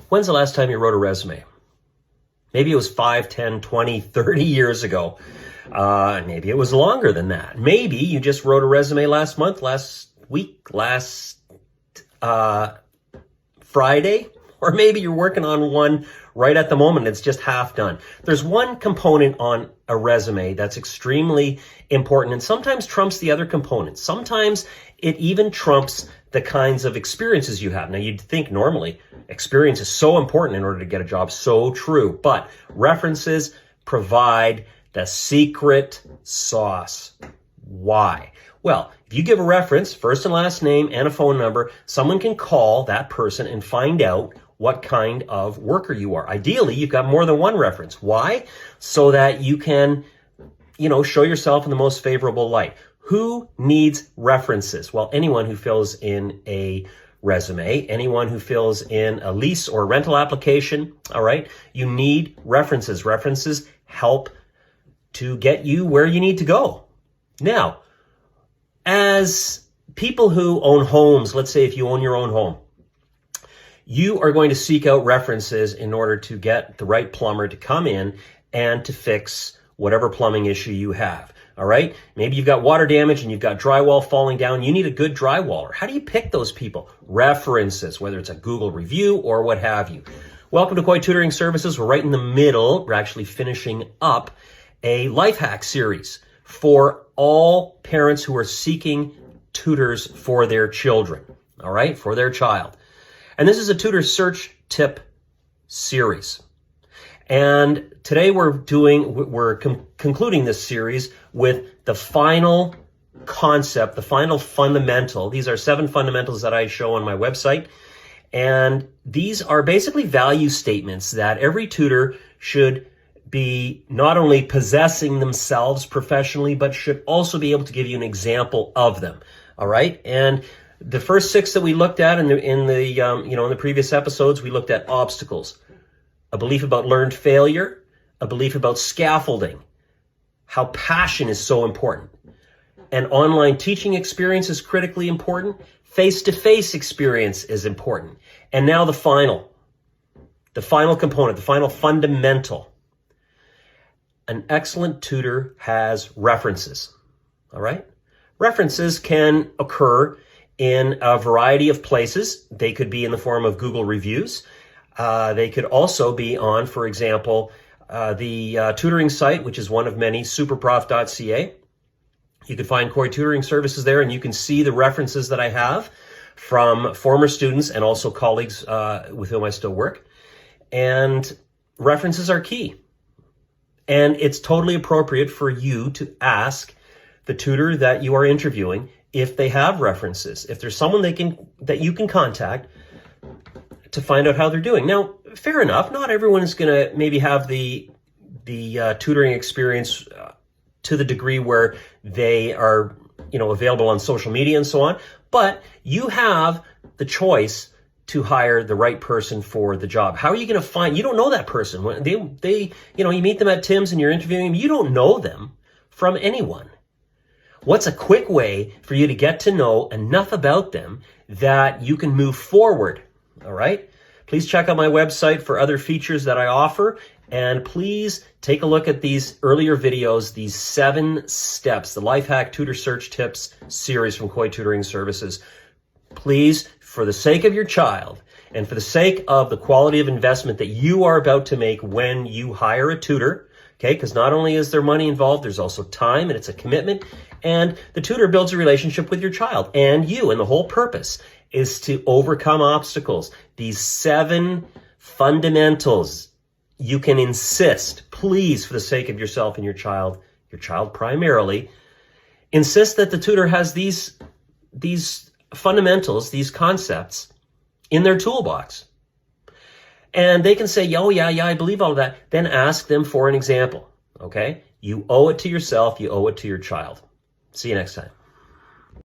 When's the last time you wrote a resume? Maybe it was 5, 10, 20, 30 years ago. Maybe it was longer than that. Maybe you just wrote a resume last month, last week, last Friday, or maybe you're working on one right at the moment. It's just half done. There's one component on a resume that's extremely important and sometimes trumps the other components. Sometimes it even trumps the kinds of experiences you have. Now, you'd think normally experience is so important in order to get a job. So true. But references provide the secret sauce. Why? Well, if you give a reference, first and last name and a phone number, someone can call that person and find out what kind of worker you are. Ideally, you've got more than one reference. Why? So that you can, show yourself in the most favorable light. Who needs references? Well, anyone who fills in a resume, anyone who fills in a lease or rental application, all right? You need references. References help to get you where you need to go. Now, as people who own homes, let's say if you own your own home, you are going to seek out references in order to get the right plumber to come in and to fix whatever plumbing issue you have. All right? Maybe you've got water damage and you've got drywall falling down. You need a good drywaller. How do you pick those people? References, whether it's a Google review or what have you. Welcome to Koi Tutoring Services. We're right in the middle. We're actually finishing up a life hack series for all parents who are seeking tutors for their children. All right? For their child. And this is a tutor search tip series. And today we're concluding this series with the final concept, the final fundamental. These are 7 fundamentals that I show on my website. And these are basically value statements that every tutor should be not only possessing themselves professionally, but should also be able to give you an example of them. All right. And the first 6 that we looked at in the previous episodes, we looked at obstacles, a belief about learned failure, a belief about scaffolding, how passion is so important. An online teaching experience is critically important. Face-to-face experience is important. And now the final component, the final fundamental. An excellent tutor has references. All right? References can occur in a variety of places. They could be in the form of Google reviews. They could also be on, for example, the tutoring site, which is one of many, superprof.ca. You can find Koi Tutoring Services there, and you can see the references that I have from former students and also colleagues with whom I still work. And references are key. And it's totally appropriate for you to ask the tutor that you are interviewing if they have references, if there's someone that you can contact to find out how they're doing. Now, fair enough, not everyone is going to maybe have the tutoring experience to the degree where they are, available on social media and so on, but you have the choice to hire the right person for the job. How are you going to find, you don't know that person. When you meet them at Tim's and you're interviewing them, you don't know them from anyone. What's a quick way for you to get to know enough about them that you can move forward? All right. Please check out my website for other features that I offer. And please take a look at these earlier videos, these 7 steps, the Life Hack Tutor Search Tips series from Koi Tutoring Services. Please, for the sake of your child and for the sake of the quality of investment that you are about to make when you hire a tutor, okay, because not only is there money involved, there's also time and it's a commitment. And the tutor builds a relationship with your child and you. And the whole purpose is to overcome obstacles. These 7 fundamentals, you can insist, please, for the sake of yourself and your child primarily, insist that the tutor has these fundamentals, these concepts in their toolbox. And they can say, oh, yeah, I believe all of that. Then ask them for an example, okay? You owe it to yourself. You owe it to your child. See you next time.